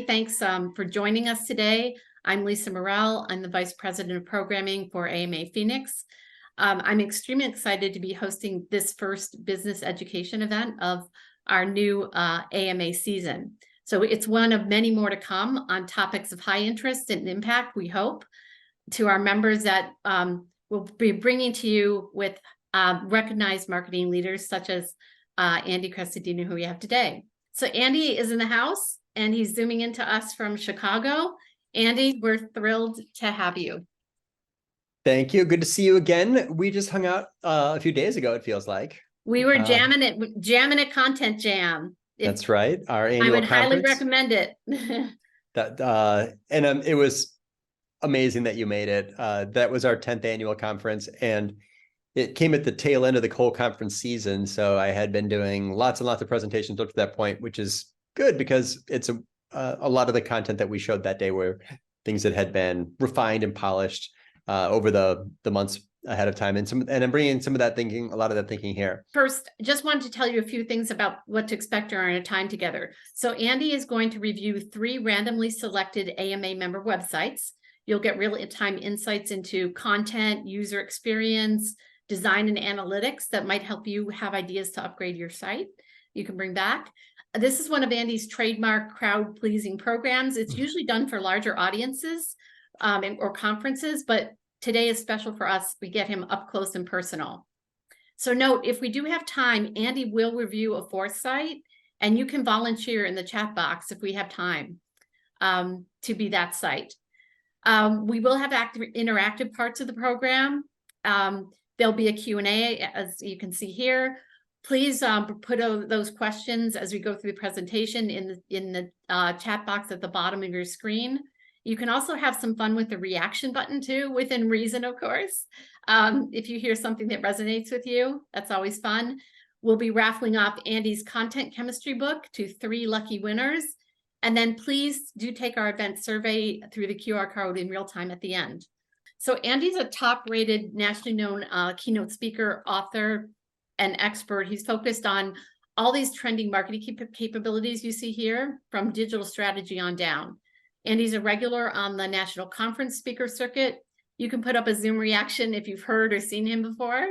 Thanks for joining us today. I'm Lisa Morrell. I'm the Vice President of Programming for AMA Phoenix. I'm extremely excited to be hosting this first business education event of our new AMA season. So it's one of many more to come on topics of high interest and impact, we hope, to our members that we'll be bringing to you with recognized marketing leaders such as Andy Crestodina, who we have today. So Andy is in the house and he's zooming into us from Chicago. Andy, we're thrilled to have you. Thank you. Good to see you again. We just hung out a few days ago, it feels like. We were jamming at Content Jam. That's right. Our annual conference. I would highly recommend it. It was amazing that you made it. That was our 10th annual conference, and it came at the tail end of the whole conference season. So I had been doing lots and lots of presentations up to that point, which is good because it's a lot of the content that we showed that day were things that had been refined and polished over the months ahead of time. And I'm bringing some of that thinking, a lot of that thinking here. First, just wanted to tell you a few things about what to expect during our time together. So Andy is going to review 3 randomly selected AMA member websites. You'll get real-time insights into content, user experience, design, and analytics that might help you have ideas to upgrade your site you can bring back. This is one of Andy's trademark crowd-pleasing programs. It's usually done for larger audiences or conferences, but today is special for us. We get him up close and personal. So note, if we do have time, Andy will review a 4th site, and you can volunteer in the chat box if we have time to be that site. We will have interactive parts of the program. There'll be a Q&A, as you can see here. Please put those questions as we go through the presentation in the chat box at the bottom of your screen. You can also have some fun with the reaction button too, within reason, of course. If you hear something that resonates with you, that's always fun. We'll be raffling off Andy's content chemistry book to 3 lucky winners. And then please do take our event survey through the QR code in real time at the end. So Andy's a top-rated, nationally known keynote speaker, author, and expert. He's focused on all these trending marketing capabilities you see here, from digital strategy on down. Andy's a regular on the national conference speaker circuit. You can put up a Zoom reaction if you've heard or seen him before.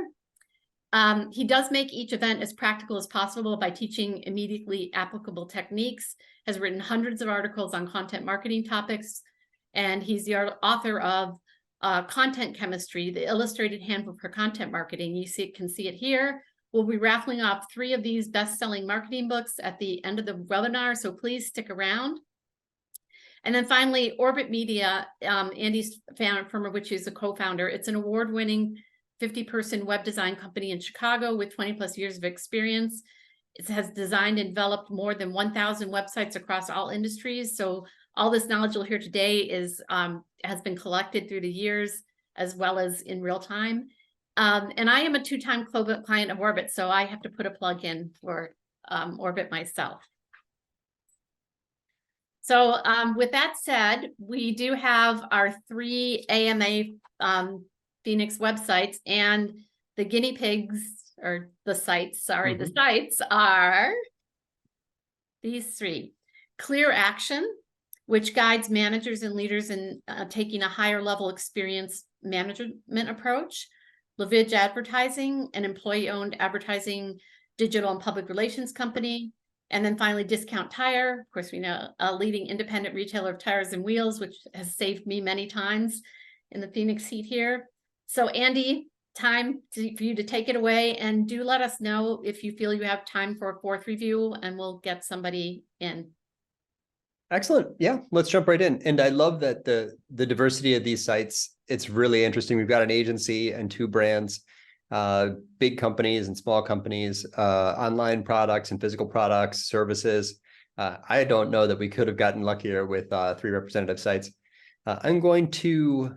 He does make each event as practical as possible by teaching immediately applicable techniques, has written hundreds of articles on content marketing topics, and he's the author of Content Chemistry, the Illustrated Handbook for Content Marketing. You can see it here. We'll be raffling off 3 of these best-selling marketing books at the end of the webinar, so please stick around. And then finally, Orbit Media, Andy's firm of which he's a co-founder. It's an award-winning 50-person web design company in Chicago with 20+ years of experience. It has designed and developed more than 1,000 websites across all industries. So all this knowledge you'll hear today has been collected through the years as well as in real time. And I am a 2-time client of Orbit, so I have to put a plug in for Orbit myself. So with that said, we do have our 3 AMA Phoenix websites, and the guinea pigs, or the sites, sorry, the sites are these 3. Clear Action, which guides managers and leaders in taking a higher level experience management approach. Levidge Advertising, an employee-owned advertising, digital and public relations company. And then finally, Discount Tire, of course, we know a leading independent retailer of tires and wheels, which has saved me many times in the Phoenix heat here. So Andy, time for you to take it away, and do let us know if you feel you have time for a 4th review, and we'll get somebody in. Excellent. Yeah, let's jump right in. And I love that the diversity of these sites. It's really interesting. We've got an agency and 2 brands, big companies and small companies, online products and physical products, services. I don't know that we could have gotten luckier with 3 representative sites. I'm going to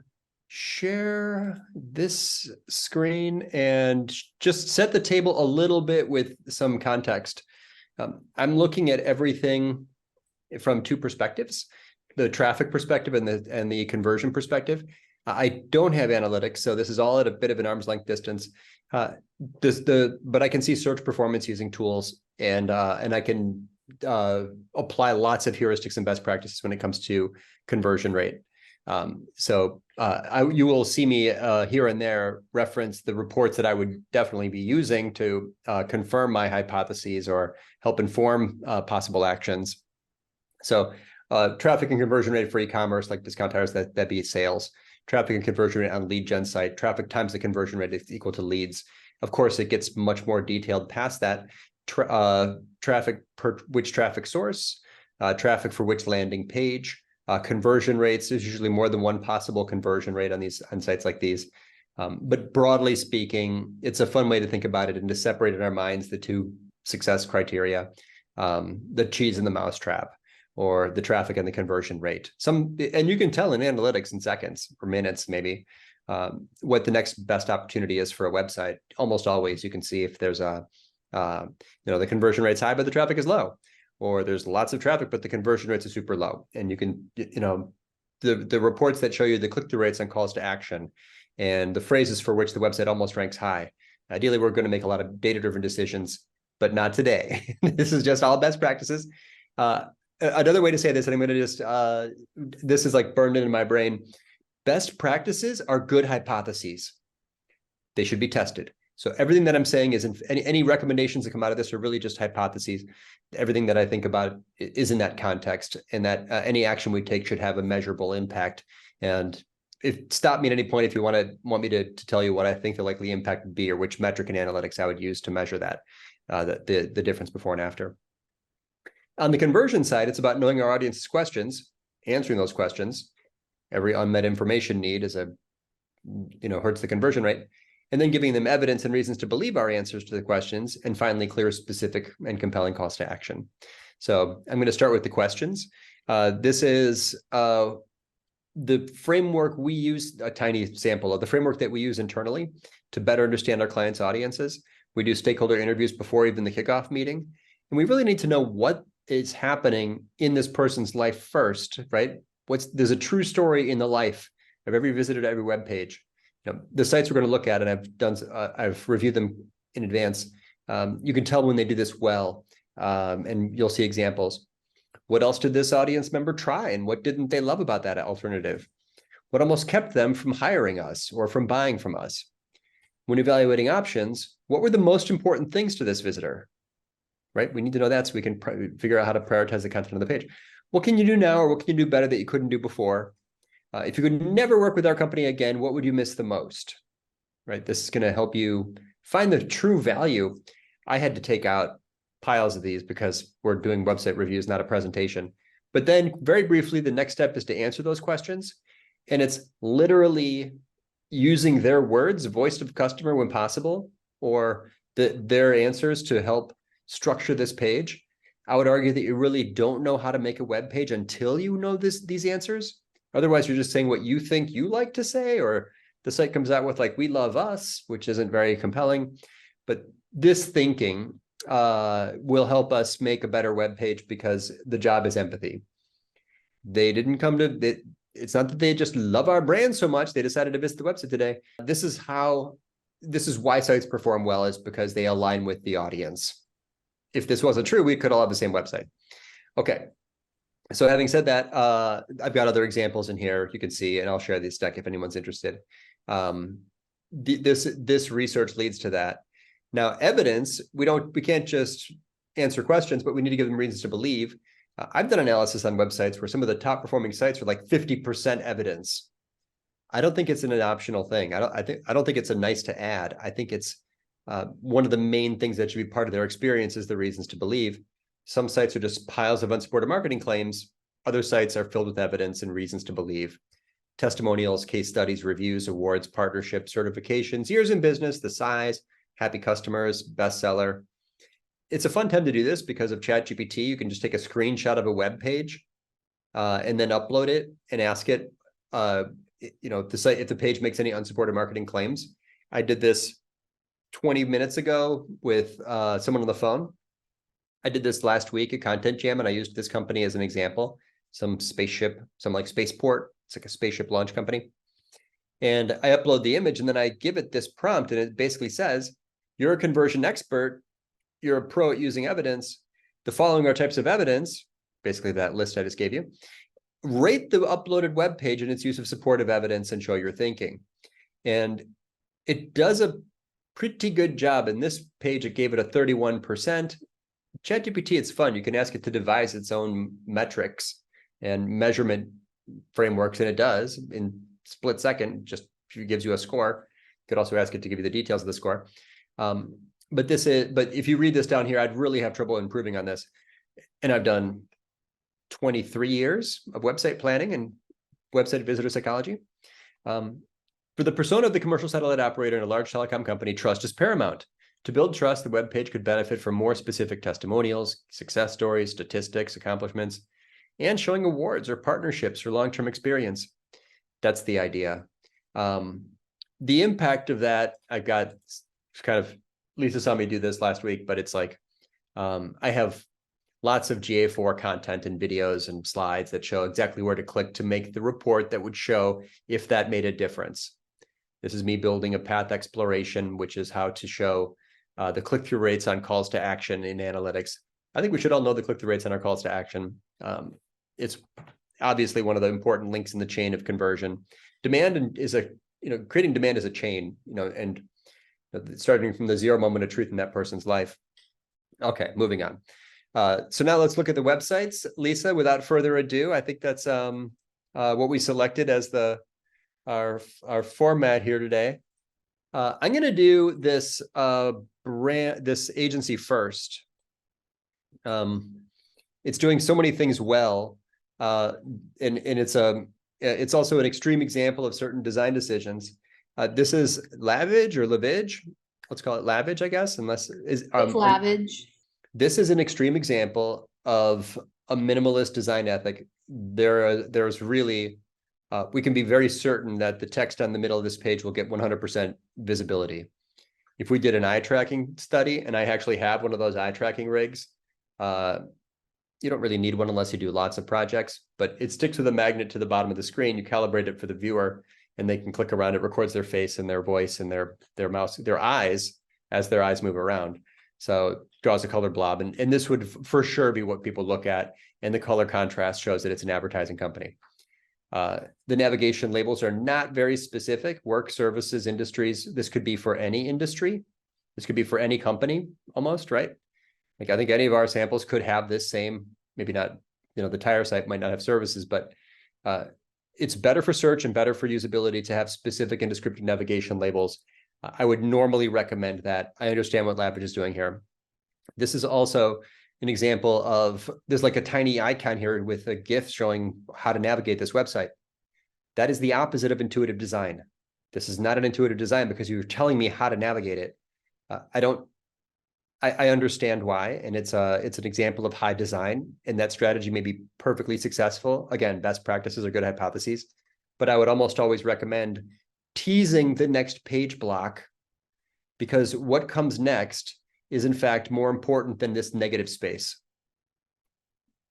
share this screen and just set the table a little bit with some context. I'm looking at everything from 2 perspectives, the traffic perspective and the conversion perspective. I don't have analytics, so this is all at a bit of an arm's length distance. But I can see search performance using tools, and I can apply lots of heuristics and best practices when it comes to conversion rate. You will see me here and there reference the reports that I would definitely be using to confirm my hypotheses or help inform possible actions. So traffic and conversion rate for e-commerce, like discount tires, that'd be sales. Traffic and conversion rate on lead gen site. Traffic times the conversion rate is equal to leads. Of course, it gets much more detailed past that. Traffic per which traffic source, traffic for which landing page, conversion rates. There's usually more than one possible conversion rate on sites like these. But broadly speaking, it's a fun way to think about it and to separate in our minds the two success criteria, the cheese and the mousetrap, or the traffic and the conversion rate. And you can tell in analytics in seconds or minutes, maybe, what the next best opportunity is for a website. Almost always you can see if there's the conversion rate's high, but the traffic is low, or there's lots of traffic, but the conversion rates are super low. And you can, the reports that show you the click-through rates on calls to action and the phrases for which the website almost ranks high. Ideally, we're going to make a lot of data-driven decisions, but not today. This is just all best practices. Another way to say this, and I'm going to just, this is like burned into my brain. Best practices are good hypotheses. They should be tested. So everything that I'm saying is any recommendations that come out of this are really just hypotheses. Everything that I think about is in that context, and that any action we take should have a measurable impact. And stop me at any point if you want me to tell you what I think the likely impact would be, or which metric in analytics I would use to measure that, the difference before and after. On the conversion side, it's about knowing our audience's questions, answering those questions. Every unmet information need hurts the conversion rate. And then giving them evidence and reasons to believe our answers to the questions, and finally, clear, specific, and compelling calls to action. So I'm going to start with the questions. This is the framework we use, a tiny sample of the framework that we use internally to better understand our clients' audiences. We do stakeholder interviews before even the kickoff meeting. And we really need to know what is happening in this person's life first, right? There's a true story in the life of every visitor to every web page. The sites we're going to look at, and I've reviewed them in advance. You can tell when they do this well, and you'll see examples. What else did this audience member try, and what didn't they love about that alternative? What almost kept them from hiring us or from buying from us? When evaluating options, what were the most important things to this visitor? Right? We need to know that so we can figure out how to prioritize the content on the page. What can you do now, or what can you do better that you couldn't do before? If you could never work with our company again, what would you miss the most? Right? This is going to help you find the true value. I had to take out piles of these because we're doing website reviews, not a presentation. But then very briefly, the next step is to answer those questions. And it's literally using their words, voice of customer when possible, or their answers to help structure this page. I would argue that you really don't know how to make a web page until you know these answers. Otherwise, you're just saying what you think you like to say, or the site comes out with like, "We love us," which isn't very compelling. But this thinking will help us make a better web page, because the job is empathy. They didn't come to it. It's not that they just love our brand so much they decided to visit the website today. This is why sites perform well, is because they align with the audience. If this wasn't true, we could all have the same website. Okay. So having said that, I've got other examples in here you can see, and I'll share this deck if anyone's interested. This research leads to that. Now, evidence, we can't just answer questions, but we need to give them reasons to believe. I've done analysis on websites where some of the top performing sites are like 50% evidence. I don't think it's an optional thing. I don't think it's a nice to add. I think it's one of the main things that should be part of their experience is the reasons to believe. Some sites are just piles of unsupported marketing claims. Other sites are filled with evidence and reasons to believe. Testimonials, case studies, reviews, awards, partnerships, certifications, years in business, the size, happy customers, bestseller. It's a fun time to do this because of ChatGPT. You can just take a screenshot of a web page and then upload it and ask it, if the page makes any unsupported marketing claims. I did this 20 minutes ago with someone on the phone. I did this last week at Content Jam, and I used this company as an example. Some like Spaceport. It's like a spaceship launch company. And I upload the image, and then I give it this prompt, and it basically says, "You're a conversion expert. You're a pro at using evidence. The following are types of evidence, basically that list I just gave you. Rate the uploaded web page and its use of supportive evidence and show your thinking. And it does a pretty good job. In this page, it gave it a 31%. ChatGPT, it's fun. You can ask it to devise its own metrics and measurement frameworks, and it does in split second, just gives you a score. You could also ask it to give you the details of the score. But if you read this down here, I'd really have trouble improving on this. And I've done 23 years of website planning and website visitor psychology. For the persona of the commercial satellite operator in a large telecom company, trust is paramount. To build trust, the web page could benefit from more specific testimonials, success stories, statistics, accomplishments, and showing awards or partnerships for long-term experience. That's the idea. The impact of that, I've got kind of, Lisa saw me do this last week, but it's like, I have lots of GA4 content and videos and slides that show exactly where to click to make the report that would show if that made a difference. This is me building a path exploration, which is how to show the click-through rates on calls to action in analytics. I think we should all know the click-through rates on our calls to action. It's obviously one of the important links in the chain of conversion. Demand is creating demand is a chain, and starting from the zero moment of truth in that person's life. Okay, moving on. So now let's look at the websites. Lisa, without further ado, I think that's what we selected as our format here today. I'm going to do this this agency first. It's doing so many things well, and it's also an extreme example of certain design decisions. This is Lavage or Lavage. Let's call it Lavage, I guess, unless It's Lavage. This is an extreme example of a minimalist design ethic. There's really, we can be very certain that the text on the middle of this page will get 100% visibility. If we did an eye tracking study, and I actually have one of those eye tracking rigs, you don't really need one unless you do lots of projects, but it sticks with a magnet to the bottom of the screen. You calibrate it for the viewer, and they can click around. It records their face and their voice and their mouse, their eyes as their eyes move around. So it draws a color blob, and this would for sure be what people look at. And the color contrast shows that it's an advertising company. The navigation labels are not very specific. Work, services, industries. This could be for any industry. This could be for any company almost, right? Like I think any of our samples could have this same, maybe not, the tire site might not have services, but it's better for search and better for usability to have specific and descriptive navigation labels. I would normally recommend that. I understand what Lavage is doing here. This is also an example of, there's like a tiny icon here with a GIF showing how to navigate this website. That is the opposite of intuitive design. This is not an intuitive design because you're telling me how to navigate it. I understand why, and it's an example of high design, and that strategy may be perfectly successful. Again, best practices are good hypotheses, but I would almost always recommend teasing the next page block, because what comes next is in fact more important than this negative space.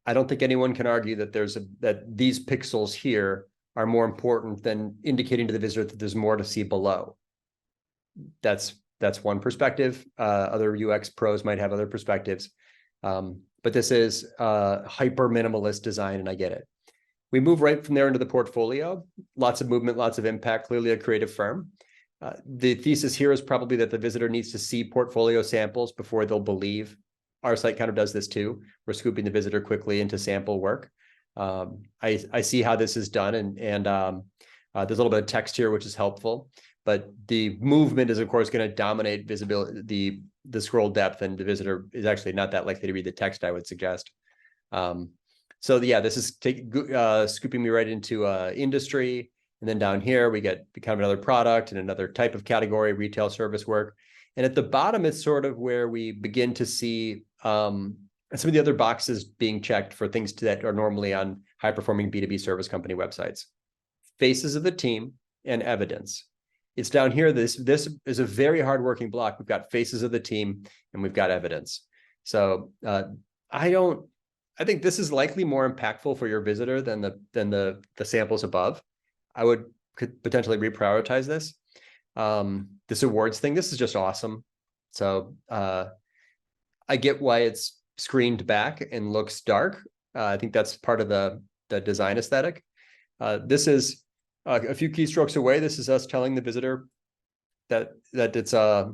I don't think anyone can argue that that these pixels here are more important than indicating to the visitor that there's more to see below. That's one perspective. Other UX pros might have other perspectives, but this is hyper minimalist design, and I get it. We move right from there into the portfolio. Lots of movement, lots of impact, clearly a creative firm. The thesis here is probably that the visitor needs to see portfolio samples before they'll believe. Our site kind of does this too. We're scooping the visitor quickly into sample work. I see how this is done, and there's a little bit of text here, which is helpful. But the movement is, of course, going to dominate visibility, the scroll depth, and the visitor is actually not that likely to read the text, I would suggest. So yeah, this is scooping me right into industry. And then down here, we get kind of another product and another type of category, retail service work. And at the bottom, it's sort of where we begin to see some of the other boxes being checked for things that are normally on high-performing B2B service company websites. Faces of the team and evidence. It's down here. This is a very hardworking block. We've got faces of the team and we've got evidence. So I think this is likely more impactful for your visitor than the samples above. I could potentially reprioritize this. This awards thing, this is just awesome. So I get why it's screened back and looks dark. I think that's part of the design aesthetic. This is a few keystrokes away. This is us telling the visitor that it's a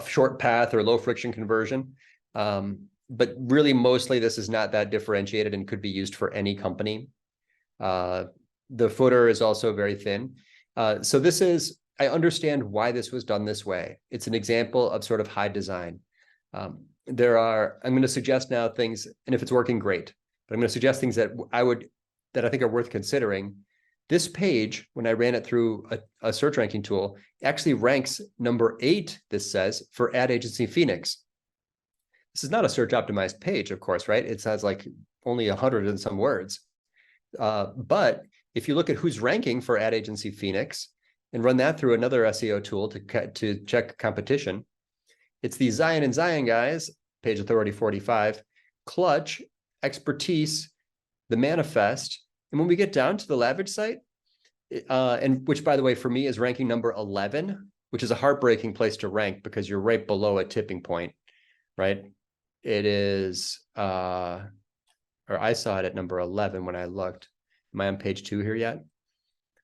short path or low friction conversion. But really, mostly this is not that differentiated and could be used for any company. The footer is also very thin. So this is, I understand why this was done this way. It's an example of sort of high design. I'm going to suggest now things, and if it's working, great, but I'm going to suggest things that I think are worth considering. This page, when I ran it through a search ranking tool, actually ranks number 8, this says, for ad agency Phoenix. This is not a search optimized page, of course, right? It says like only 100 and some words. But if you look at who's ranking for ad agency Phoenix and run that through another SEO tool to check competition, it's the Zion and Zion guys, page authority 45, Clutch, Expertise, the Manifest. And when we get down to the Lavage site, and which, by the way, for me is ranking number 11, which is a heartbreaking place to rank because you're right below a tipping point, right? It is, or I saw it at number 11 when I looked. Am I on page 2 here yet?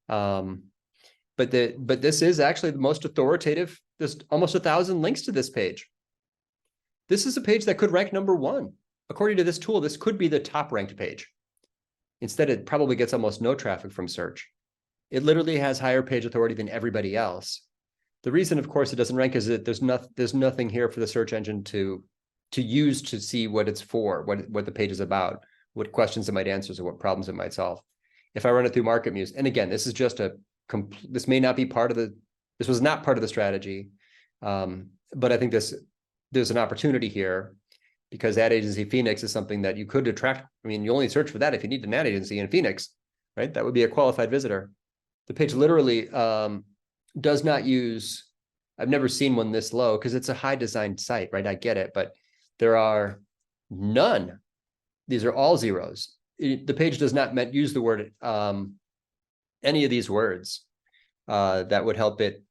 But this is actually the most authoritative. There's almost 1,000 links to this page. This is a page that could rank number 1. According to this tool, this could be the top ranked page. Instead, it probably gets almost no traffic from search. It literally has higher page authority than everybody else. The reason, of course, it doesn't rank is that there's nothing here for the search engine to use to see what it's for, what the page is about, what questions it might answer, or what problems it might solve. If I run it through MarketMuse, and again, this is just this may not be this was not part of the strategy, but I think there's an opportunity here because ad agency Phoenix is something that you could attract. I mean, you only search for that if you need an ad agency in Phoenix, right? That would be a qualified visitor. The page literally does not use, I've never seen one this low because it's a high designed site, right? I get it, but there are none. These are all zeros. The page does not use the word, any of these words that would help it.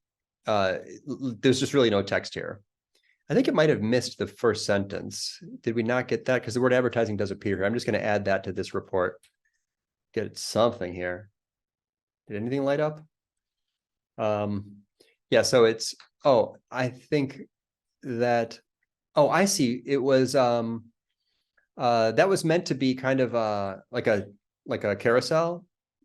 There's just really no text here. I think it might have missed the first sentence. Did we not get that? Because the word advertising does appear here. I'm just going to add that to this report. Get something here. Did anything light up? Yeah, so it's, I think that, I see. It was, that was meant to be kind of like a carousel.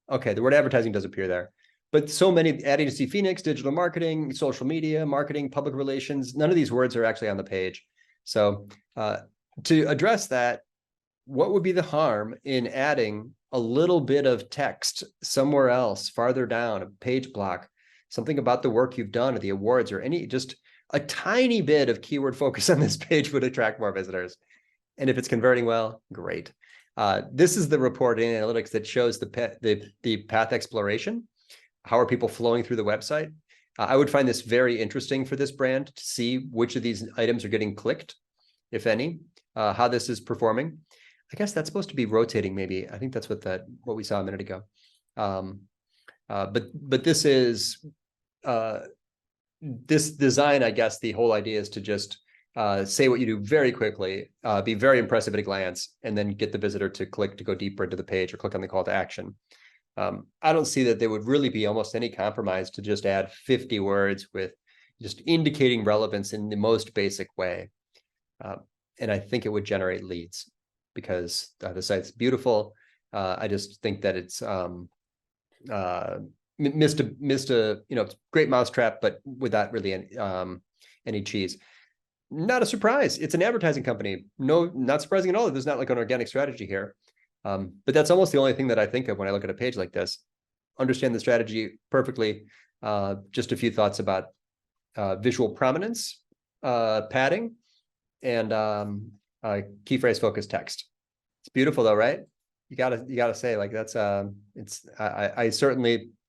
Okay, the word advertising does appear there. But so many, ad agency Phoenix, digital marketing, social media, marketing, public relations, none of these words are actually on the page. So to address that, what would be the harm in adding a little bit of text somewhere else, farther down, a page block, something about the work you've done or the awards or just a tiny bit of keyword focus on this page would attract more visitors. And if it's converting well, great. This is the report in analytics that shows the path exploration. How are people flowing through the website? I would find this very interesting for this brand to see which of these items are getting clicked, if any, how this is performing. I guess that's supposed to be rotating, maybe. I think that's what we saw a minute ago. But this is this design. I guess the whole idea is to just say what you do very quickly, be very impressive at a glance, and then get the visitor to click to go deeper into the page or click on the call to action. I don't see that there would really be almost any compromise to just add 50 words with just indicating relevance in the most basic way. And I think it would generate leads because the site's beautiful. I just think that it's missed a great mousetrap, but without really any cheese. Not a surprise. It's an advertising company. No, not surprising at all. There's not like an organic strategy here. But that's almost the only thing that I think of when I look at a page like this. Understand the strategy perfectly. Just a few thoughts about visual prominence, padding, and key phrase focused text. It's beautiful though, right? You gotta say, like, that's I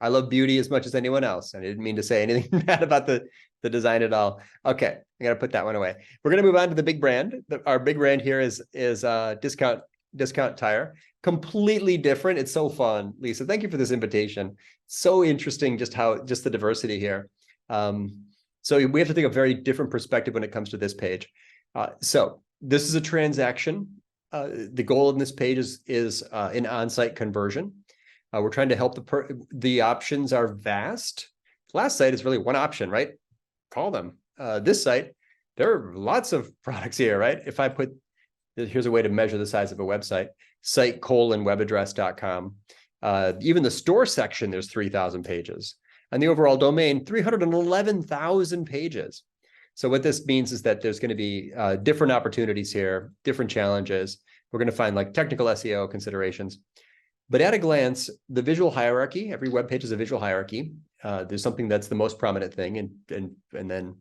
love beauty as much as anyone else, and I didn't mean to say anything bad about the design at all. Okay, I gotta put that one away. We're gonna move on to the big brand. Our big brand here is Discount Tire. Completely different. It's so fun, Lisa. Thank you for this invitation. So interesting, just the diversity here. So we have to take a very different perspective when it comes to this page. So this is a transaction. The goal in this page is an on-site conversion. We're trying to help the options are vast. Last site is really one option, right? Call them. This site, there are lots of products here, right? If I put, here's a way to measure the size of a website, site:/webaddress.com. Even the store section, there's 3,000 pages. And the overall domain, 311,000 pages. So what this means is that there's going to be different opportunities here, different challenges. We're going to find like technical SEO considerations. But at a glance, the visual hierarchy, every web page is a visual hierarchy. There's something that's the most prominent thing, and then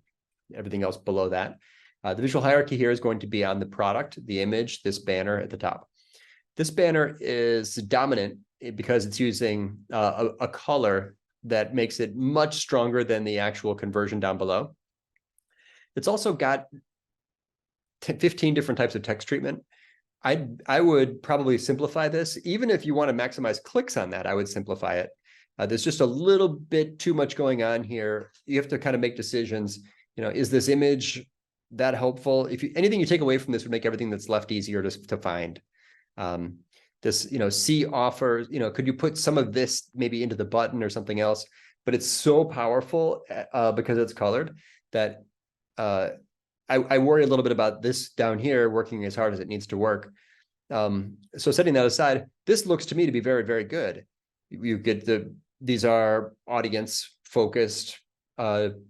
everything else below that. The visual hierarchy here is going to be on the product, the image, this banner at the top. This banner is dominant because it's using a color that makes it much stronger than the actual conversion down below. It's also got 15 different types of text treatment. I would probably simplify this. Even if you want to maximize clicks on that, I would simplify it. There's just a little bit too much going on here. You have to kind of make decisions. You know, is this image that helpful? If anything you take away from this would make everything that's left easier to find. This, see offers, could you put some of this maybe into the button or something else? But it's so powerful because it's colored that I worry a little bit about this down here working as hard as it needs to work. So setting that aside, this looks to me to be very, very good. You get these are audience focused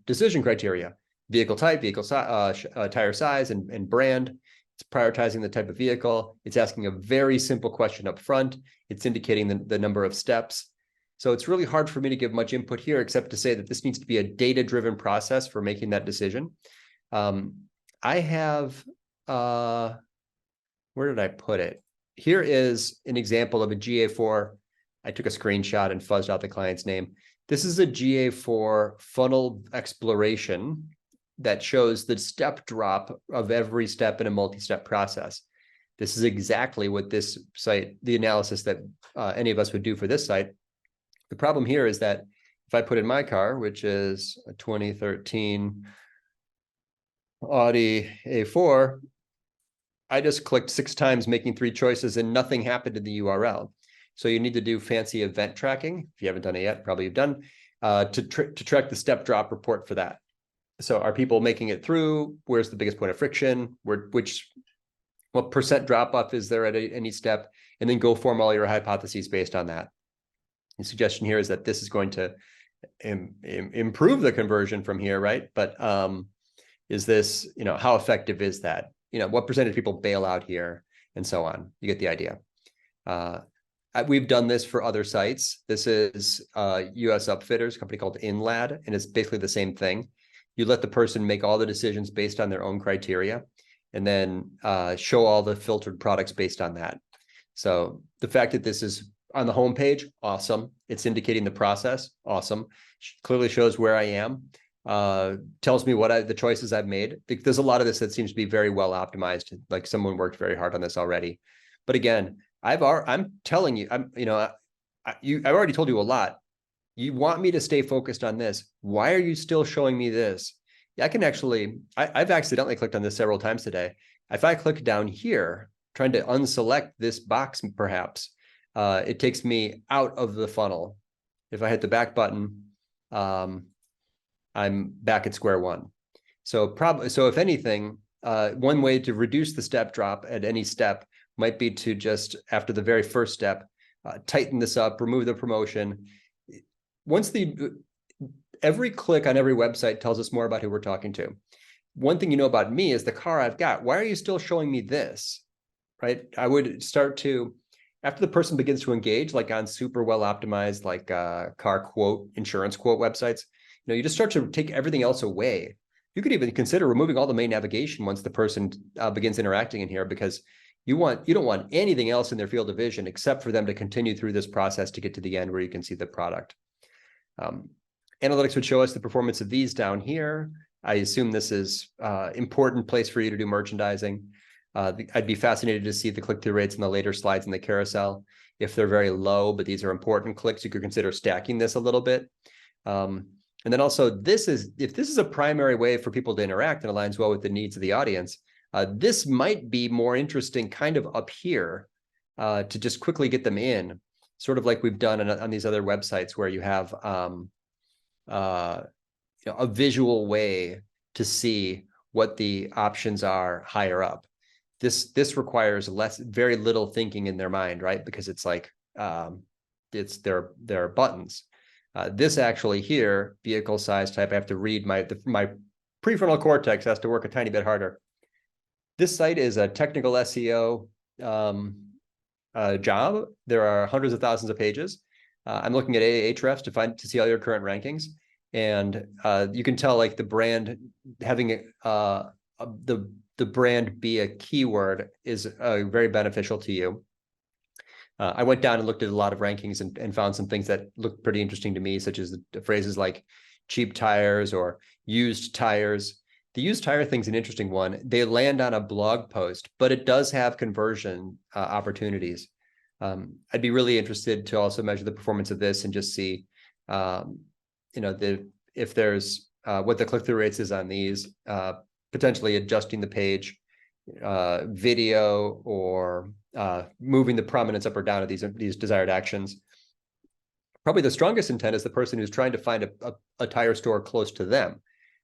decision criteria: vehicle type, tire size, and brand. It's prioritizing the type of vehicle. It's asking a very simple question up front. It's indicating the number of steps. So it's really hard for me to give much input here, except to say that this needs to be a data-driven process for making that decision. I have, where did I put it? Here is an example of a GA4. I took a screenshot and fuzzed out the client's name. This is a GA4 funnel exploration that shows the step drop of every step in a multi-step process. This is exactly what this site, the analysis that any of us would do for this site. The problem here is that if I put in my car, which is a 2013 Audi A4, I just clicked 6 times making 3 choices and nothing happened in the URL. So you need to do fancy event tracking. If you haven't done it yet, probably you've done, to track the step drop report for that. So are people making it through? Where's the biggest point of friction? What percent drop off is there at any step? And then go form all your hypotheses based on that. The suggestion here is that this is going to improve the conversion from here, right? But is this, how effective is that? What percentage of people bail out here and so on? You get the idea. We've done this for other sites. This is US Upfitters, a company called InLad, and it's basically the same thing. You let the person make all the decisions based on their own criteria, and then show all the filtered products based on that. So the fact that this is on the homepage, awesome. It's indicating the process, awesome. Clearly shows where I am. Tells me what the choices I've made. There's a lot of this that seems to be very well optimized. Like someone worked very hard on this already. But again, I'm telling you, I've already told you a lot. You want me to stay focused on this. Why are you still showing me this? I can actually, I've accidentally clicked on this several times today. If I click down here, trying to unselect this box, perhaps, it takes me out of the funnel. If I hit the back button, I'm back at square one. So if anything, one way to reduce the step drop at any step might be to just, after the very first step, tighten this up, remove the promotion. Every click on every website tells us more about who we're talking to. One thing you know about me is the car I've got. Why are you still showing me this? Right? I would start to, after the person begins to engage, like on super well optimized, like car quote, insurance quote websites, you just start to take everything else away. You could even consider removing all the main navigation once the person begins interacting in here, because you don't want anything else in their field of vision except for them to continue through this process to get to the end where you can see the product. Analytics would show us the performance of these down here. I assume this is important place for you to do merchandising. I'd be fascinated to see the click-through rates in the later slides in the carousel. If they're very low, but these are important clicks, you could consider stacking this a little bit. And then also, if this is a primary way for people to interact and aligns well with the needs of the audience, This might be more interesting kind of up here to just quickly get them in, sort of like we've done on these other websites where you have a visual way to see what the options are higher up. This requires very little thinking in their mind, right? Because it's like it's their buttons. This actually here, vehicle size type, I have to read my prefrontal cortex has to work a tiny bit harder. This site is a technical SEO job. There are hundreds of thousands of pages. I'm looking at Ahrefs to see all your current rankings, and you can tell like the brand having the brand be a keyword is very beneficial to you. I went down and looked at a lot of rankings and found some things that looked pretty interesting to me, such as the phrases like cheap tires or used tires. The used tire thing's an interesting one. They land on a blog post, but it does have conversion opportunities. I'd be really interested to also measure the performance of this and just see, if there's what the click-through rates is on these, potentially adjusting the page, video, or moving the prominence up or down of these desired actions. Probably the strongest intent is the person who's trying to find a tire store close to them.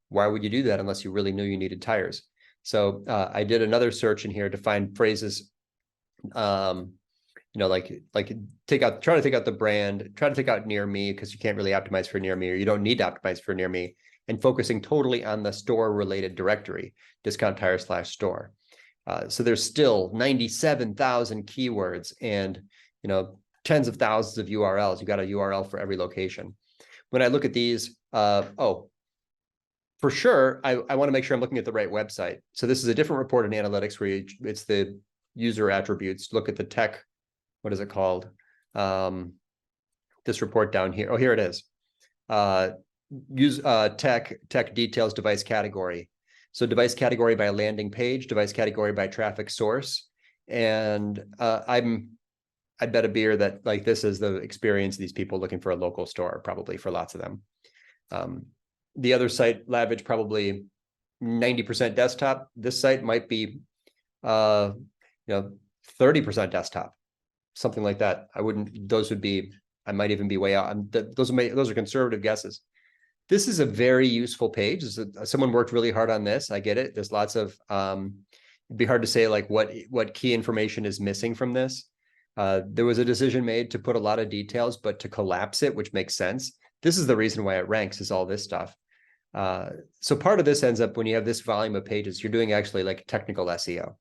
Why would you do that unless you really knew you needed tires? So I did another search in here to find phrases, try to take out the brand, try to take out near me, because you can't really optimize for near me, or you don't need to optimize for near me, and focusing totally on the store related directory, discount tire /store. So there's still 97,000 keywords and, tens of thousands of URLs. You got a URL for every location. When I look at these, for sure, I want to make sure I'm looking at the right website. So this is a different report in analytics where it's the user attributes. Look at the tech. What is it called? This report down here. Oh, here it is. Use tech details device category. So device category by landing page, device category by traffic source. And I'd bet a beer that like this is the experience of these people looking for a local store, probably for lots of them. The other site, Lavage, probably 90% desktop. This site might be 30% desktop, something like that. I might even be way out. Those are conservative guesses. This is a very useful page. Someone worked really hard on this. I get it. There's lots of, it'd be hard to say like what key information is missing from this. There was a decision made to put a lot of details, but to collapse it, which makes sense. This is the reason why it ranks, is all this stuff. So part of this ends up when you have this volume of pages, you're doing actually like technical SEO.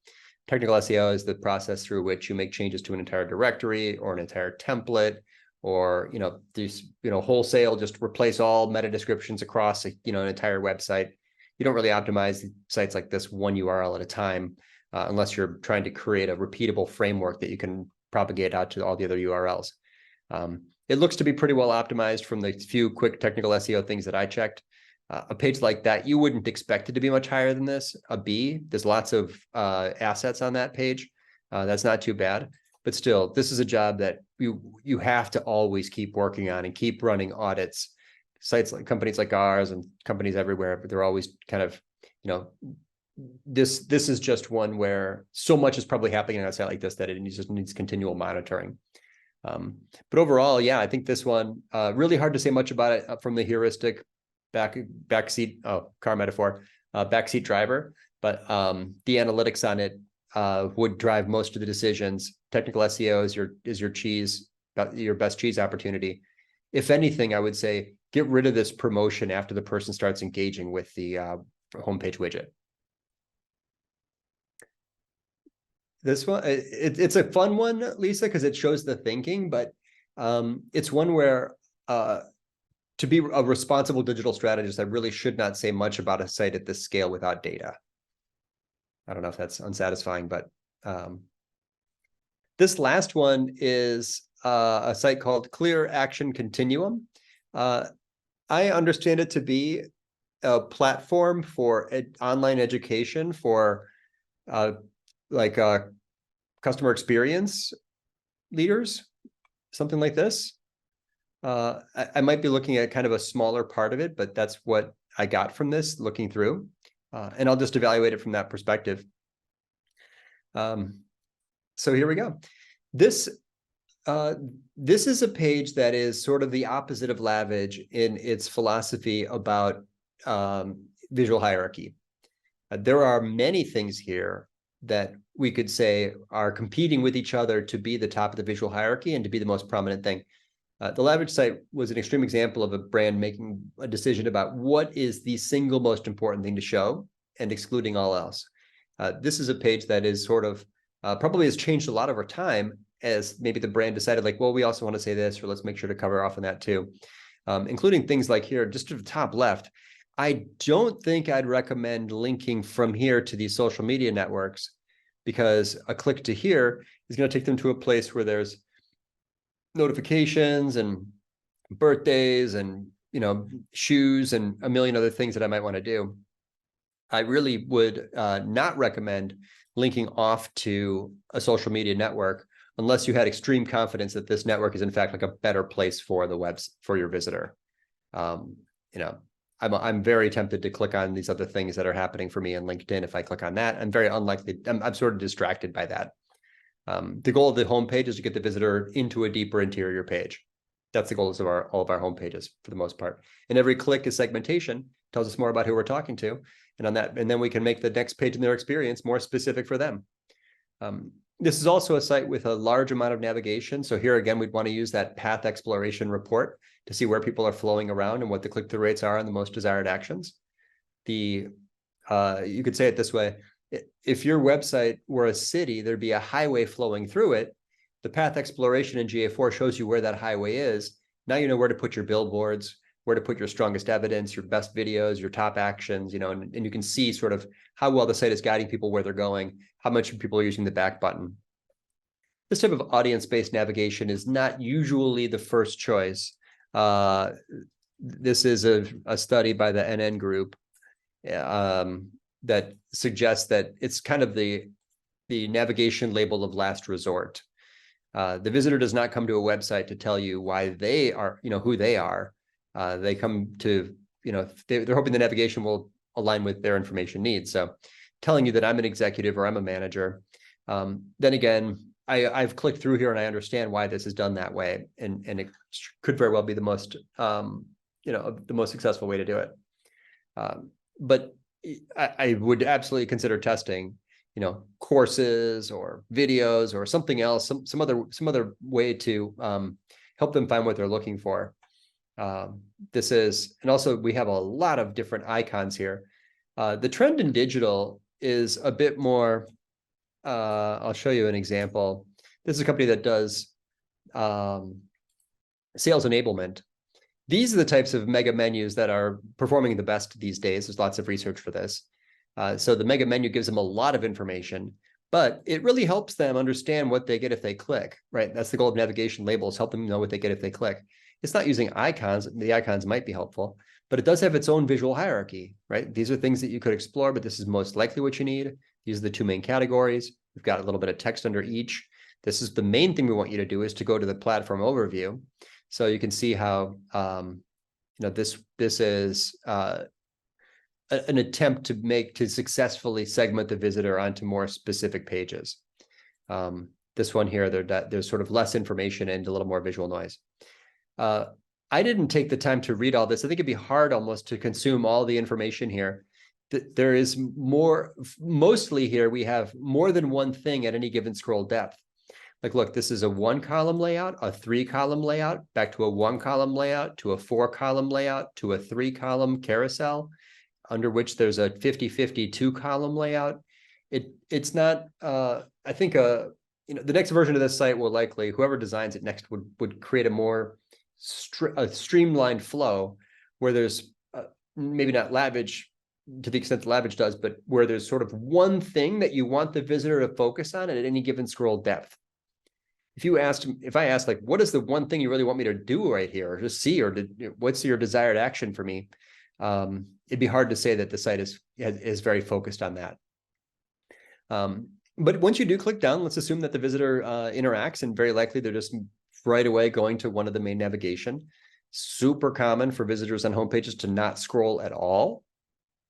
Technical SEO is the process through which you make changes to an entire directory or an entire template, or wholesale just replace all meta descriptions across an entire website. You don't really optimize sites like this one URL at a time, unless you're trying to create a repeatable framework that you can propagate out to all the other URLs. It looks to be pretty well optimized from the few quick technical SEO things that I checked. A page like that, you wouldn't expect it to be much higher than this, a B. There's lots of assets on that page. That's not too bad. But still, this is a job that you have to always keep working on and keep running audits. Sites like companies like ours and companies everywhere, but they're always kind of, this is just one where so much is probably happening on a site like this that it just needs continual monitoring. But overall, yeah, I think this one, really hard to say much about it from the heuristic backseat, car metaphor, backseat driver, but the analytics on it would drive most of the decisions. Technical SEO is your cheese, your best cheese opportunity. If anything, I would say get rid of this promotion after the person starts engaging with the homepage widget. This one, it's a fun one, Lisa, because it shows the thinking, but it's one where to be a responsible digital strategist, I really should not say much about a site at this scale without data. I don't know if that's unsatisfying, but this last one is a site called Clear Action Continuum. I understand it to be a platform for online education for customer experience leaders, something like this. I might be looking at kind of a smaller part of it, but that's what I got from this looking through. And I'll just evaluate it from that perspective. So here we go. This this is a page that is sort of the opposite of Lavage in its philosophy about visual hierarchy. There are many things here that we could say are competing with each other to be the top of the visual hierarchy and to be the most prominent thing. The Lavage site was an extreme example of a brand making a decision about what is the single most important thing to show and excluding all else. This is a page that is sort of probably has changed a lot over time as maybe the brand decided like, well, we also want to say this, or let's make sure to cover off on that too. Including things like here, just to the top left, I don't think I'd recommend linking from here to these social media networks, because a click to here is going to take them to a place where there's notifications and birthdays and, shoes and a million other things that I might want to do. I really would not recommend linking off to a social media network unless you had extreme confidence that this network is in fact like a better place for the webs for your visitor. I'm very tempted to click on these other things that are happening for me on LinkedIn. If I click on that, I'm very unlikely. I'm sort of distracted by that. The goal of the homepage is to get the visitor into a deeper interior page. That's the goals of all of our homepages for the most part. And every click is segmentation, tells us more about who we're talking to, and then we can make the next page in their experience more specific for them. This is also a site with a large amount of navigation. So here again, we'd want to use that path exploration report to see where people are flowing around and what the click-through rates are on the most desired actions. You could say it this way: if your website were a city, there'd be a highway flowing through it. The path exploration in GA4 shows you where that highway is. Now you know where to put your billboards, where to put your strongest evidence, your best videos, your top actions, and you can see sort of how well the site is guiding people where they're going, how much people are using the back button. This type of audience-based navigation is not usually the first choice. This is a study by the NN Group that suggests that it's kind of the navigation label of last resort. The visitor does not come to a website to tell you why they are, who they are. They come to, they're hoping the navigation will align with their information needs. So telling you that I'm an executive or I'm a manager. Then again, I've clicked through here and I understand why this is done that way. And it could very well be the most, the most successful way to do it. But I would absolutely consider testing, courses or videos or something else, some other way to help them find what they're looking for. This is, and also we have a lot of different icons here. The trend in digital is a bit more, I'll show you an example. This is a company that does sales enablement. These are the types of mega menus that are performing the best these days. There's lots of research for this. So the mega menu gives them a lot of information, but it really helps them understand what they get if they click, right? That's the goal of navigation labels, help them know what they get if they click. It's not using icons. The icons might be helpful, but it does have its own visual hierarchy, right? These are things that you could explore, but this is most likely what you need. These are the two main categories. We've got a little bit of text under each. This is the main thing we want you to do, is to go to the platform overview. So you can see how, this is an attempt to successfully segment the visitor onto more specific pages. This one here, there's sort of less information and a little more visual noise. I didn't take the time to read all this. I think it'd be hard almost to consume all the information here. There is more, mostly here, we have more than one thing at any given scroll depth. Like, look, this is a 1-column layout, a 3-column layout, back to a 1-column layout, to a 4-column layout, to a 3-column carousel, under which there's a 50-50 2-column layout. It's not, I think, the next version of this site will likely, whoever designs it next would create a more streamlined flow where there's maybe not Lavage to the extent that Lavage does, but where there's sort of one thing that you want the visitor to focus on at any given scroll depth. If I asked, like, what is the one thing you really want me to do right here, or just see, or what's your desired action for me? It'd be hard to say that the site is very focused on that. But once you do click down, let's assume that the visitor interacts, and very likely they're just right away going to one of the main navigation. Super common for visitors on homepages to not scroll at all.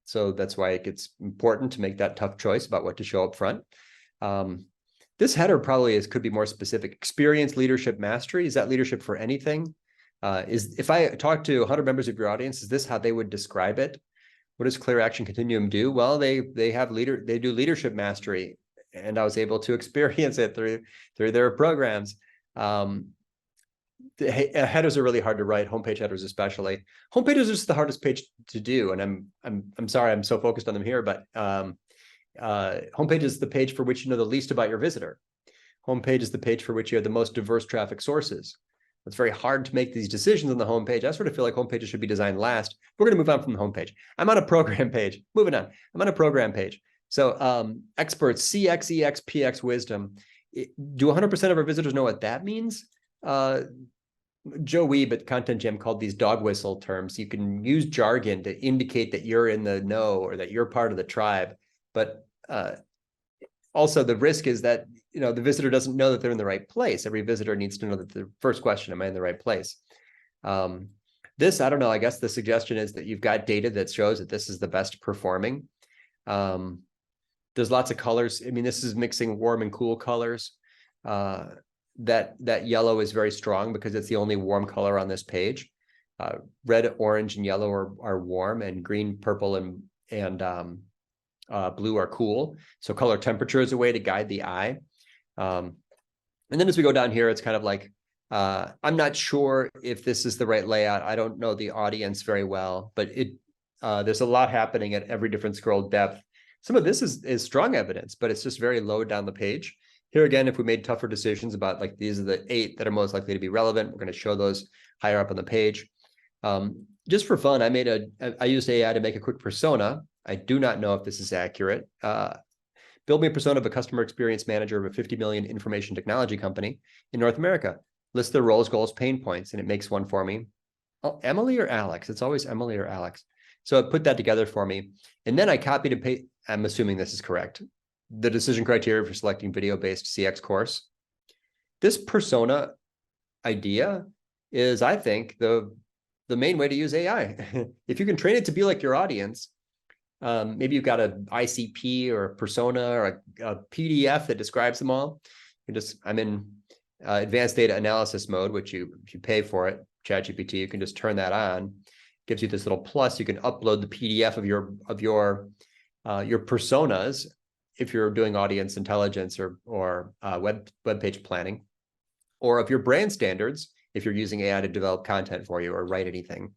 So that's why it gets important to make that tough choice about what to show up front. This header probably could be more specific. Experience, leadership, mastery. Is that leadership for anything? If I talk to 100 members of your audience, is this how they would describe it? What does Clear Action Continuum do? Well, they do leadership mastery, and I was able to experience it through their programs. The headers are really hard to write, homepage headers especially. Homepages are just the hardest page to do, and I'm sorry I'm so focused on them here, but homepage is the page for which you know the least about your visitor. Homepage is the page for which you have the most diverse traffic sources. It's very hard to make these decisions on the homepage. I sort of feel like homepages should be designed last. We're going to move on from the homepage. I'm on a program page. Moving on. I'm on a program page. So experts, CX, EX, PX, wisdom. Do 100% of our visitors know what that means? Joe Weeb at Content Jam called these dog whistle terms. You can use jargon to indicate that you're in the know or that you're part of the tribe. But also the risk is that the visitor doesn't know that they're in the right place. Every visitor needs to know that the first question, am I in the right place? This, I don't know, I guess the suggestion is that you've got data that shows that this is the best performing. There's lots of colors. I mean, this is mixing warm and cool colors. That yellow is very strong because it's the only warm color on this page. Red, orange, and yellow are warm, and green, purple, and blue are cool. So color temperature is a way to guide the eye. And then as we go down here, it's kind of like, I'm not sure if this is the right layout. I don't know the audience very well, but there's a lot happening at every different scroll depth. Some of this is strong evidence, but it's just very low down the page. Here again, if we made tougher decisions about like these are the 8 that are most likely to be relevant, we're going to show those higher up on the page. Just for fun, I used AI to make a quick persona. I do not know if this is accurate. Build me a persona of a customer experience manager of a 50 million information technology company in North America. List their roles, goals, pain points, and it makes one for me. Oh, Emily or Alex? It's always Emily or Alex. So it put that together for me. And then I copied and pasted, I'm assuming this is correct, the decision criteria for selecting video-based CX course. This persona idea is, I think, the main way to use AI. If you can train it to be like your audience, maybe you've got an ICP or a persona or a PDF that describes them all. I'm in advanced data analysis mode, which if you pay for it, ChatGPT, you can just turn that on. Gives you this little plus. You can upload the PDF of your personas if you're doing audience intelligence or web page planning, or of your brand standards if you're using AI to develop content for you or write anything.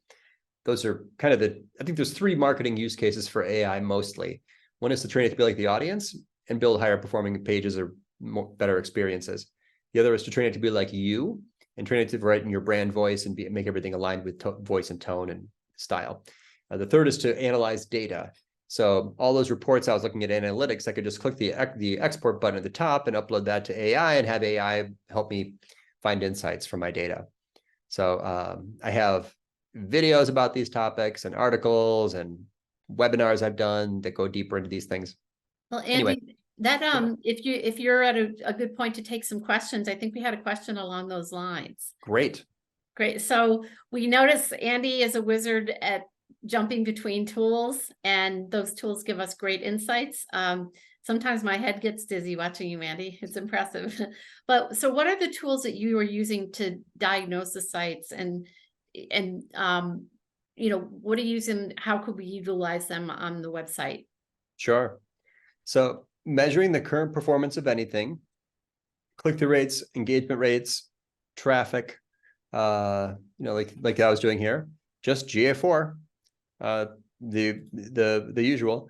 Those are kind of I think there's 3 marketing use cases for AI mostly. One is to train it to be like the audience and build higher performing pages or better experiences. The other is to train it to be like you and train it to write in your brand voice and make everything aligned with voice and tone and style. The third is to analyze data. So all those reports I was looking at analytics, I could just click the export button at the top and upload that to AI and have AI help me find insights from my data. So I have videos about these topics and articles and webinars I've done that go deeper into these things. Well, Andy, anyway, that if you're at a good point to take some questions, I think we had a question along those lines. Great. So we notice Andy is a wizard at jumping between tools, and those tools give us great insights. Sometimes my head gets dizzy watching you, Andy. It's impressive. But so what are the tools that you are using to diagnose the sites, and what are you using? How could we utilize them on the website? Sure. So measuring the current performance of anything, click-through rates, engagement rates, traffic, like I was doing here, just GA4, the usual.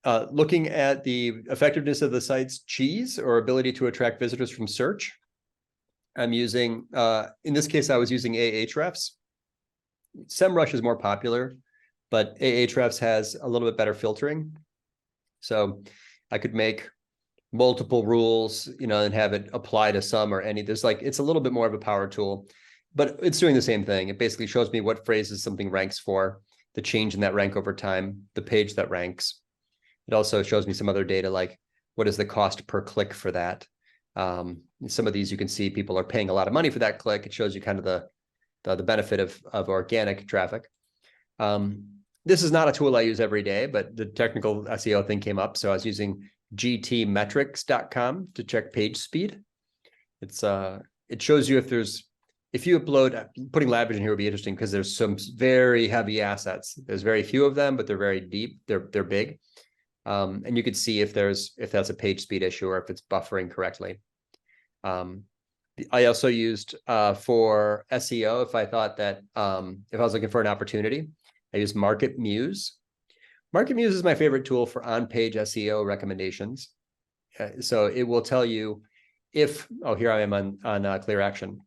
Looking at the effectiveness of the site's cheese or ability to attract visitors from search. I'm using, in this case, I was using Ahrefs. SEMrush is more popular, but Ahrefs has a little bit better filtering. So I could make multiple rules, and have it apply to some or any. It's a little bit more of a power tool, but it's doing the same thing. It basically shows me what phrases something ranks for, the change in that rank over time, the page that ranks. It also shows me some other data, like what is the cost per click for that. Some of these you can see people are paying a lot of money for that click. It shows you kind of the benefit of organic traffic. This is not a tool I use every day, but the technical SEO thing came up. So I was using gtmetrics.com to check page speed. It shows you if you upload, putting lab vision here would be interesting because there's some very heavy assets. There's very few of them, but they're very deep. They're big. And you could see if that's a page speed issue or if it's buffering correctly. I also used for SEO, if I thought that if I was looking for an opportunity, I used Market Muse. Market Muse is my favorite tool for on-page SEO recommendations. So it will tell you if, oh, here I am on Clear Action.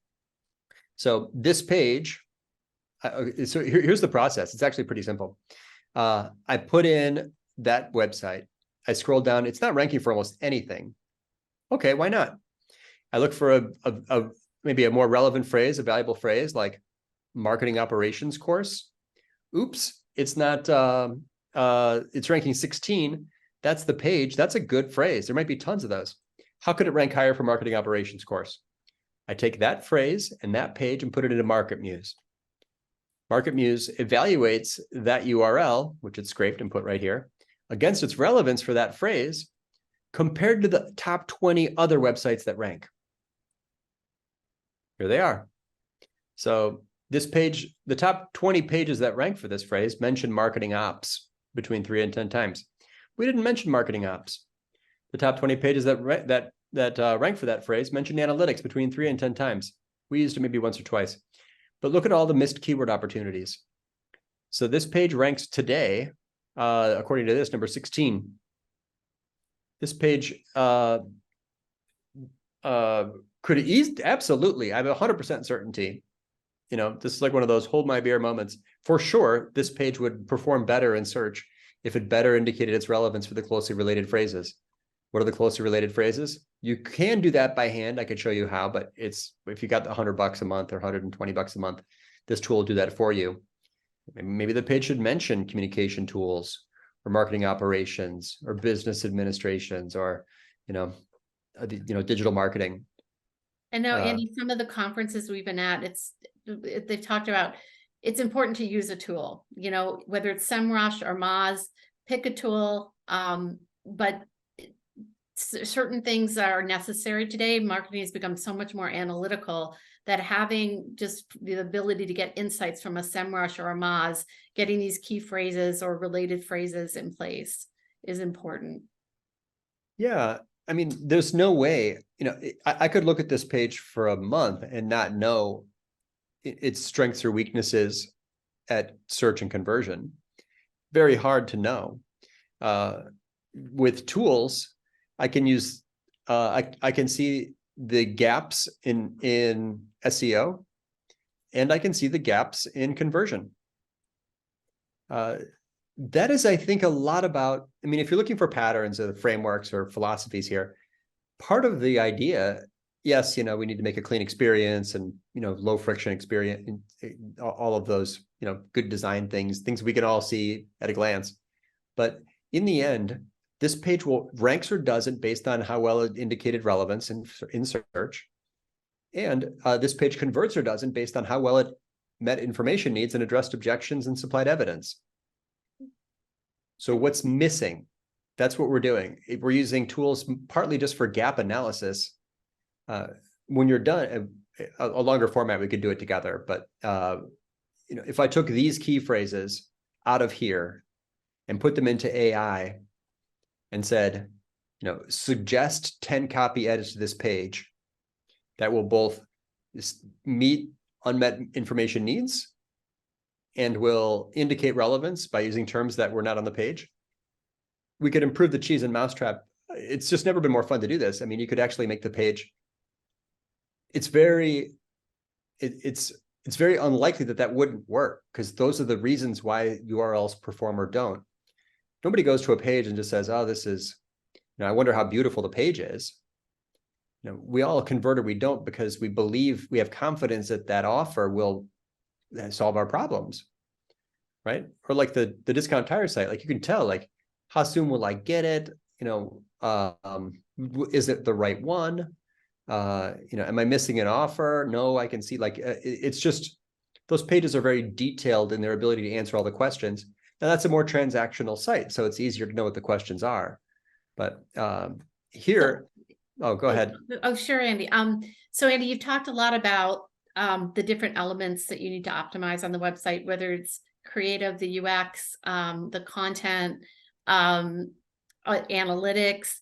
So this page, so here's the process. It's actually pretty simple. I put in that website. I scroll down. It's not ranking for almost anything. Okay, why not? I look for maybe a more relevant phrase, a valuable phrase like marketing operations course. Oops, it's not, it's ranking 16. That's the page. That's a good phrase. There might be tons of those. How could it rank higher for marketing operations course? I take that phrase and that page and put it into Market Muse. Market Muse evaluates that URL, which it's scraped and put right here, against its relevance for that phrase compared to the top 20 other websites that rank. Here they are. So this page, the top 20 pages that rank for this phrase mention marketing ops between 3 and 10 times. We didn't mention marketing ops. The top 20 pages that rank for that phrase mentioned analytics between 3 and 10 times. We used it maybe once or twice. But look at all the missed keyword opportunities. So this page ranks today, according to this, number 16. This page could absolutely, I have 100% certainty. You know, this is like one of those hold my beer moments. For sure, this page would perform better in search if it better indicated its relevance for the closely related phrases. What are the closely related phrases? You can do that by hand. I could show you how, but it's if you got the $100 a month or $120 a month, this tool will do that for you. Maybe the page should mention communication tools or marketing operations or business administrations or, digital marketing. And now, Andy, some of the conferences we've been at, they've talked about it's important to use a tool, whether it's SEMrush or Moz, pick a tool. But certain things are necessary today. Marketing has become so much more analytical that having just the ability to get insights from a SEMrush or a Moz, getting these key phrases or related phrases in place is important. Yeah. I mean, there's no way, I could look at this page for a month and not know its strengths or weaknesses at search and conversion. Very hard to know. With tools, I can use, I can see the gaps in SEO, and I can see the gaps in conversion. That is, I think, a lot about, if you're looking for patterns or frameworks or philosophies here, part of the idea, yes, we need to make a clean experience and, low friction experience, all of those, good design things we can all see at a glance. But in the end, this page ranks or doesn't based on how well it indicated relevance in search. And this page converts or doesn't based on how well it met information needs and addressed objections and supplied evidence. So what's missing? That's what we're doing. We're using tools partly just for gap analysis. When you're done, a longer format, we could do it together. But if I took these key phrases out of here and put them into AI and said, suggest 10 copy edits to this page that will both meet unmet information needs and will indicate relevance by using terms that were not on the page, we could improve the cheese and mousetrap. It's just never been more fun to do this. You could actually make the page. It's very unlikely that wouldn't work because those are the reasons why URLs perform or don't. Nobody goes to a page and just says, oh, this is, I wonder how beautiful the page is. We all convert or we don't because we believe, we have confidence that offer will solve our problems, right? Or like the discount tire site, like you can tell, like, how soon will I get it? Is it the right one? Am I missing an offer? No, I can see, like, it's just, those pages are very detailed in their ability to answer all the questions. Now that's a more transactional site, so it's easier to know what the questions are. But here, oh, go ahead. Oh, sure, Andy. So Andy, you've talked a lot about the different elements that you need to optimize on the website, whether it's creative, the UX, the content, analytics.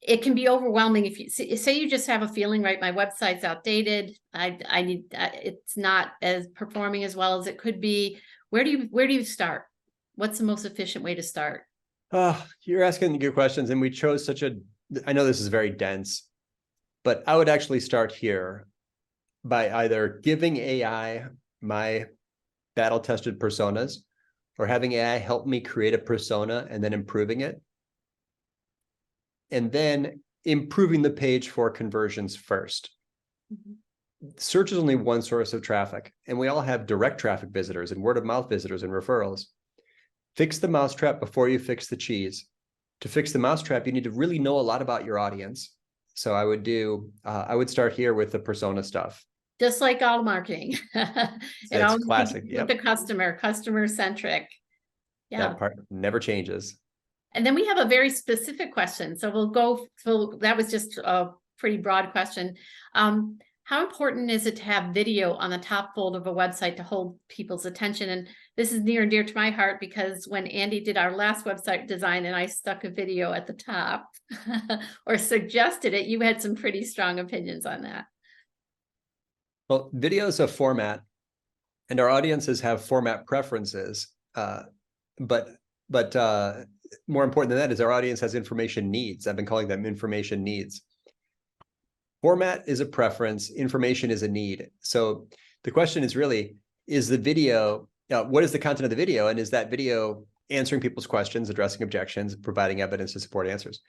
It can be overwhelming if you say you just have a feeling, right? My website's outdated. I need it's not as performing as well as it could be. Where do you start? What's the most efficient way to start? You're asking good questions, and we chose I know this is very dense, but I would actually start here by either giving AI my battle-tested personas or having AI help me create a persona and then improving it. And then improving the page for conversions first. Search is only one source of traffic, and we all have direct traffic visitors and word of mouth visitors and referrals. Fix the mousetrap before you fix the cheese. To fix the mousetrap, you need to really know a lot about your audience. So I would start here with the persona stuff. Just like all marketing. It It's always classic. with the customer centric. Yeah. That part never changes. And then we have a very specific question. So that was just a pretty broad question. How important is it to have video on the top fold of a website to hold people's attention? And this is near and dear to my heart because when Andy did our last website design and I stuck a video at the top or suggested it, you had some pretty strong opinions on that. Well, video is a format, and our audiences have format preferences. But more important than that is our audience has information needs. I've been calling them information needs. Format is a preference, information is a need. So the question is really, is the video, what is the content of the video? And is that video answering people's questions, addressing objections, providing evidence to support answers?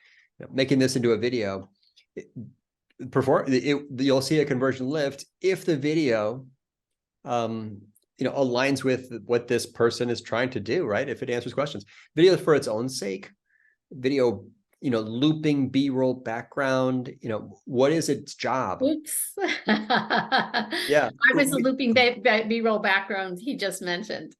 Making this into a video, you'll see a conversion lift if the video aligns with what this person is trying to do, right? If it answers questions. Video for its own sake, video, looping B-roll background, what is its job? Oops. Yeah. I was the looping B-roll background he just mentioned.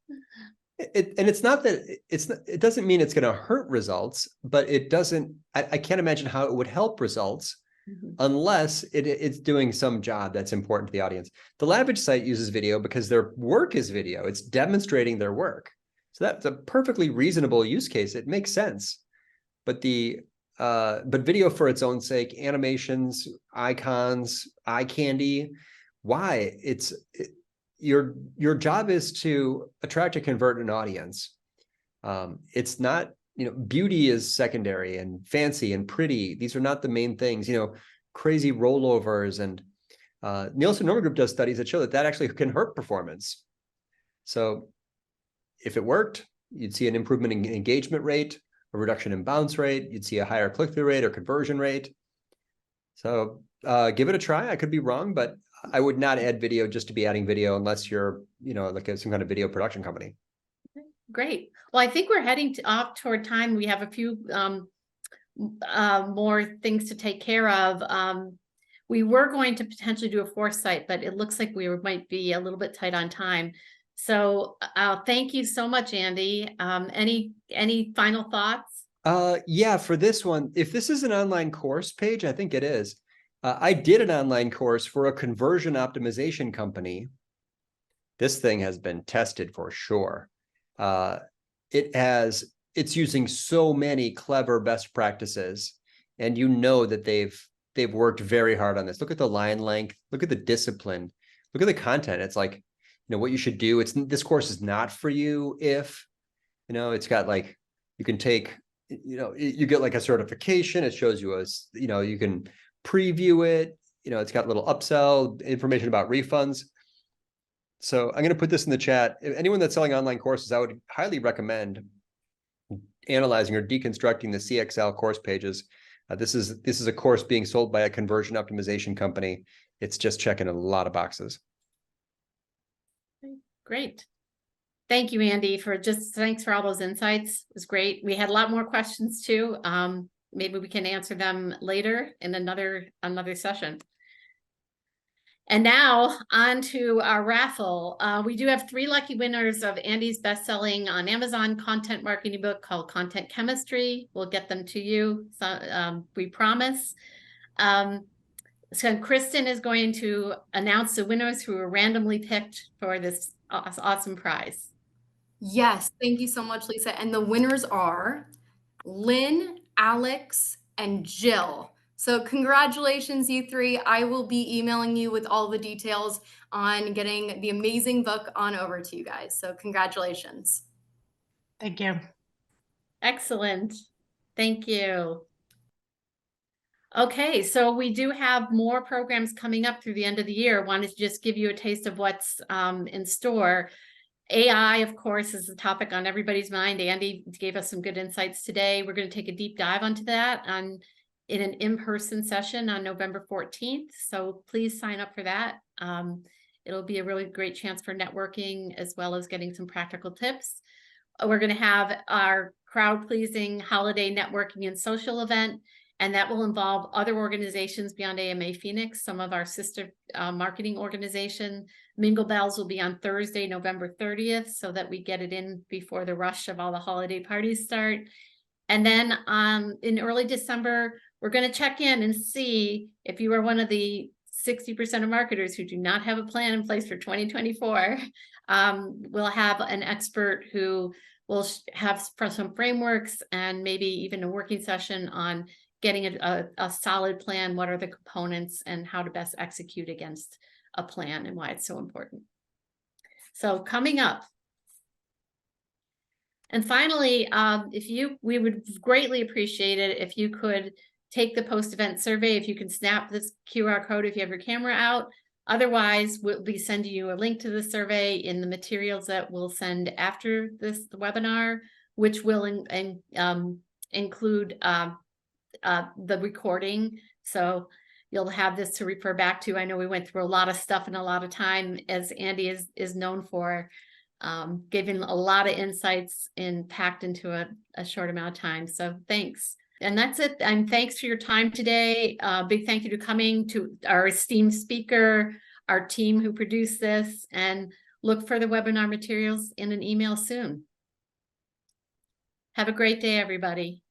It's not that it doesn't mean it's going to hurt results, but I can't imagine how it would help results unless it's doing some job that's important to the audience. The Lavish site uses video because their work is video. It's demonstrating their work. So that's a perfectly reasonable use case. It makes sense. But video for its own sake, animations, icons, eye candy, why? Your job is to attract and convert an audience. It's not, beauty is secondary, and fancy and pretty. These are not the main things, crazy rollovers. And Nielsen Norman Group does studies that show that actually can hurt performance. So if it worked, you'd see an improvement in engagement rate, a reduction in bounce rate, you'd see a higher click-through rate or conversion rate. So give it a try. I could be wrong, but I would not add video just to be adding video unless you're, like some kind of video production company. Great. Well, I think we're heading off toward time. We have a few more things to take care of. We were going to potentially do a fourth site, but it looks like we might be a little bit tight on time. So thank you so much, Andy. Any final thoughts? Yeah, for this one, if this is an online course page, I think it is. I did an online course for a conversion optimization company. This thing has been tested for sure. It's using so many clever best practices, and that they've worked very hard on this. Look at the line length, look at the discipline, look at the content. It's like, what you should do. This course is not for you if, it's got like, you can take, you get like a certification. It shows you you can preview it. It's got little upsell information about refunds. So I'm going to put this in the chat. If anyone that's selling online courses, I would highly recommend analyzing or deconstructing the CXL course pages. This is a course being sold by a conversion optimization company. It's just checking a lot of boxes. Great. Thank you, Andy, thanks for all those insights. It was great. We had a lot more questions too. Maybe we can answer them later in another session. And now on to our raffle. We do have 3 lucky winners of Andy's best-selling on Amazon content marketing book called Content Chemistry. We'll get them to you, so, we promise. So Kristen is going to announce the winners who were randomly picked for this awesome prize. Yes, thank you so much, Lisa. And the winners are Lynn, Alex, and Jill. So congratulations, you 3. I will be emailing you with all the details on getting the amazing book on over to you guys. So congratulations. Thank you. Excellent. Thank you. Okay, so we do have more programs coming up through the end of the year. Wanted to just give you a taste of what's in store. AI, of course, is the topic on everybody's mind. Andy gave us some good insights today. We're going to take a deep dive onto that in an in-person session on November 14th. So please sign up for that. It'll be a really great chance for networking as well as getting some practical tips. We're going to have our crowd-pleasing holiday networking and social event, and that will involve other organizations beyond AMA Phoenix, some of our sister marketing organization. Mingle Bells will be on Thursday, November 30th, so that we get it in before the rush of all the holiday parties start. And then in early December, we're going to check in and see if you are one of the 60% of marketers who do not have a plan in place for 2024. We'll have an expert who will have some frameworks and maybe even a working session on getting a solid plan. What are the components and how to best execute against a plan and why it's so important. So coming up. And finally, we would greatly appreciate it if you could take the post-event survey, if you can snap this QR code if you have your camera out. Otherwise, we'll be sending you a link to the survey in the materials that we'll send after this webinar, which will include the recording. So you'll have this to refer back to. I know we went through a lot of stuff in a lot of time, as Andy is known for, giving a lot of insights packed into a short amount of time. So thanks. And that's it. And thanks for your time today. Big thank you to coming to our esteemed speaker, our team who produced this, and look for the webinar materials in an email soon. Have a great day, everybody.